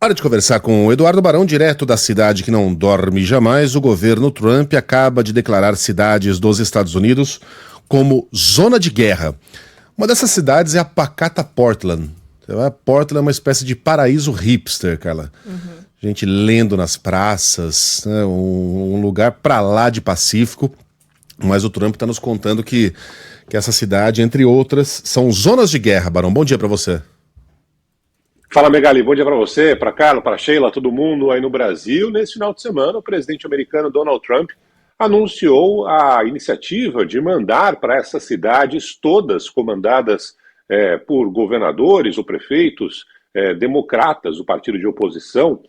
Hora de conversar com o Eduardo Barão, direto da cidade que não dorme jamais. O governo Trump acaba de declarar cidades dos Estados Unidos como zona de guerra. Uma dessas cidades é a pacata Portland. Portland é uma espécie de paraíso hipster, Carla. Gente lendo nas praças, né? Um lugar pra lá de pacífico. Mas o Trump está nos contando que essa cidade, entre outras, são zonas de guerra. Barão, bom dia pra você. Fala, Megali, bom dia para você, para Carla, para Sheila, todo mundo aí no Brasil. Nesse final de semana, o presidente americano Donald Trump anunciou a iniciativa de mandar para essas cidades, todas comandadas por governadores ou prefeitos democratas do partido de oposição,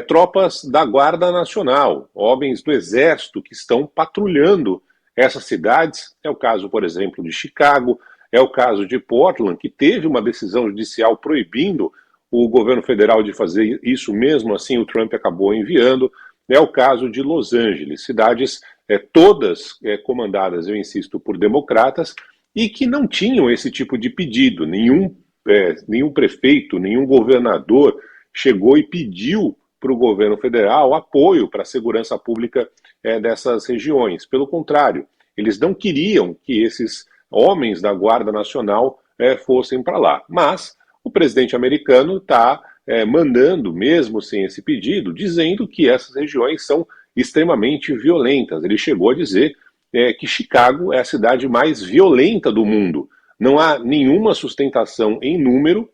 tropas da Guarda Nacional, homens do Exército que estão patrulhando essas cidades. É o caso, por exemplo, de Chicago, é o caso de Portland, que teve uma decisão judicial proibindo o governo federal de fazer isso, mesmo assim o Trump acabou enviando. É o caso de Los Angeles, cidades todas comandadas, eu insisto, por democratas e que não tinham esse tipo de pedido. Nenhum prefeito, nenhum governador chegou e pediu para o governo federal apoio para a segurança pública dessas regiões. Pelo contrário, eles não queriam que esses homens da Guarda Nacional fossem para lá. Mas o presidente americano está mandando, mesmo sem esse pedido, dizendo que essas regiões são extremamente violentas. Ele chegou a dizer que Chicago é a cidade mais violenta do mundo. Não há nenhuma sustentação em número,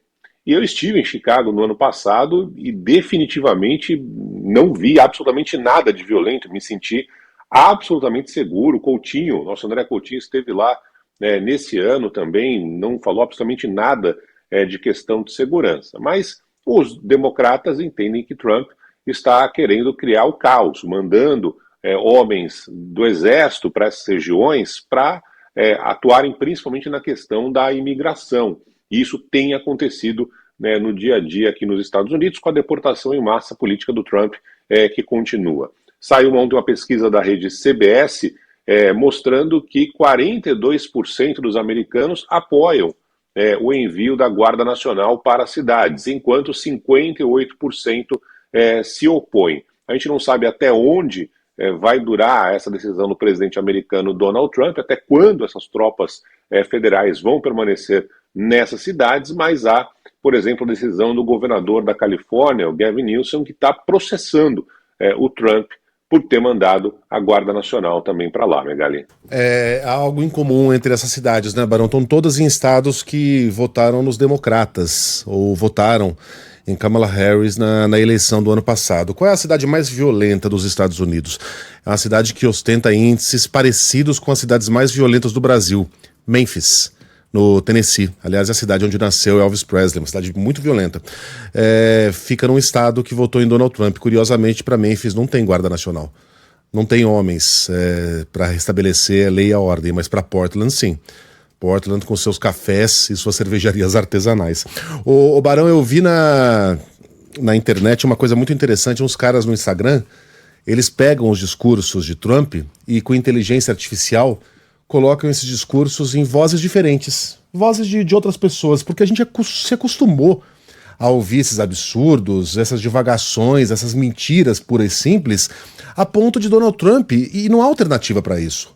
e eu estive em Chicago no ano passado e definitivamente não vi absolutamente nada de violento, me senti absolutamente seguro. Coutinho, nosso André Coutinho esteve lá nesse ano também, não falou absolutamente nada de questão de segurança. Mas os democratas entendem que Trump está querendo criar o caos, mandando homens do exército para essas regiões para atuarem principalmente na questão da imigração. E isso tem acontecido no dia a dia aqui nos Estados Unidos, com a deportação em massa política do Trump que continua. Saiu ontem uma pesquisa da rede CBS mostrando que 42% dos americanos apoiam o envio da Guarda Nacional para as cidades, enquanto 58% se opõem. A gente não sabe até onde vai durar essa decisão do presidente americano Donald Trump, até quando essas tropas federais vão permanecer nessas cidades, mas há, por exemplo, a decisão do governador da Califórnia, o Gavin Newsom, que está processando o Trump por ter mandado a Guarda Nacional também para lá, Megali. Há algo em comum entre essas cidades, né, Barão? Estão todas em estados que votaram nos democratas, ou votaram em Kamala Harris na eleição do ano passado. Qual é a cidade mais violenta dos Estados Unidos? É uma cidade que ostenta índices parecidos com as cidades mais violentas do Brasil, Memphis, no Tennessee. Aliás, é a cidade onde nasceu Elvis Presley, uma cidade muito violenta. Fica num estado que votou em Donald Trump. Curiosamente, para Memphis não tem Guarda Nacional. Não tem homens para restabelecer a lei e a ordem, mas para Portland, sim. Portland com seus cafés e suas cervejarias artesanais. O Barão, eu vi na internet uma coisa muito interessante. Uns caras no Instagram, eles pegam os discursos de Trump e com inteligência artificial colocam esses discursos em vozes diferentes, vozes de outras pessoas, porque a gente se acostumou a ouvir esses absurdos, essas divagações, essas mentiras puras e simples, a ponto de Donald Trump, e não há alternativa para isso.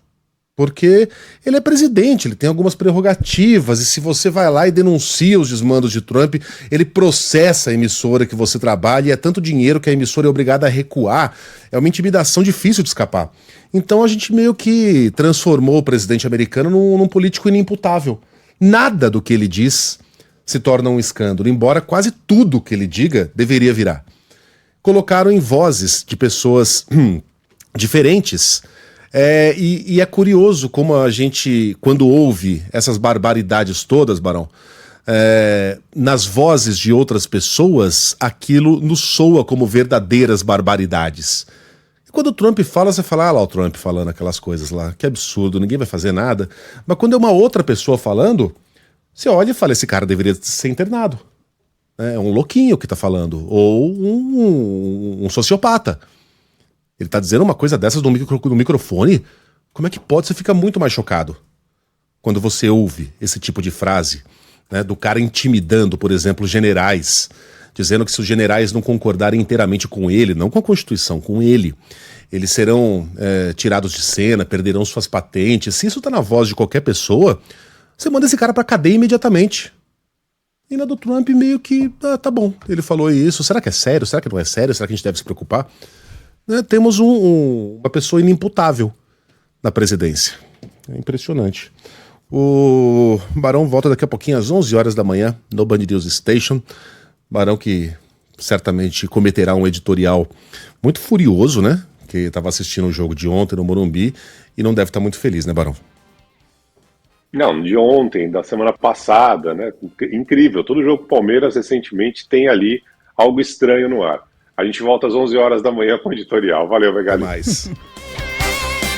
Porque ele é presidente, ele tem algumas prerrogativas, e se você vai lá e denuncia os desmandos de Trump, ele processa a emissora que você trabalha, e é tanto dinheiro que a emissora é obrigada a recuar, é uma intimidação difícil de escapar. Então a gente meio que transformou o presidente americano num político inimputável. Nada do que ele diz se torna um escândalo, embora quase tudo que ele diga deveria virar. Colocaram em vozes de pessoas diferentes. E é curioso como a gente, quando ouve essas barbaridades todas, Barão, nas vozes de outras pessoas, aquilo nos soa como verdadeiras barbaridades. E quando o Trump fala, você fala, lá o Trump falando aquelas coisas lá, que absurdo, ninguém vai fazer nada. Mas quando é uma outra pessoa falando, você olha e fala, esse cara deveria ser internado. É um louquinho que tá falando, ou um sociopata. Ele tá dizendo uma coisa dessas no microfone, como é que pode? Você fica muito mais chocado quando você ouve esse tipo de frase, né, do cara intimidando, por exemplo, generais, dizendo que se os generais não concordarem inteiramente com ele, não com a Constituição, com ele, eles serão tirados de cena, perderão suas patentes. Se isso tá na voz de qualquer pessoa, você manda esse cara pra cadeia imediatamente. E na do Trump meio que, tá bom, ele falou isso, será que é sério? Será que não é sério? Será que a gente deve se preocupar? Temos uma pessoa inimputável na presidência. É impressionante. O Barão volta daqui a pouquinho às 11 horas da manhã no Band News Station. Barão que certamente cometerá um editorial muito furioso, né? Que estava assistindo o jogo de ontem no Morumbi e não deve estar muito feliz, né, Barão? Não, de ontem, da semana passada, né? Incrível. Todo jogo Palmeiras recentemente tem ali algo estranho no ar. A gente volta às 11 horas da manhã com o editorial. Valeu, Megali. Até mais.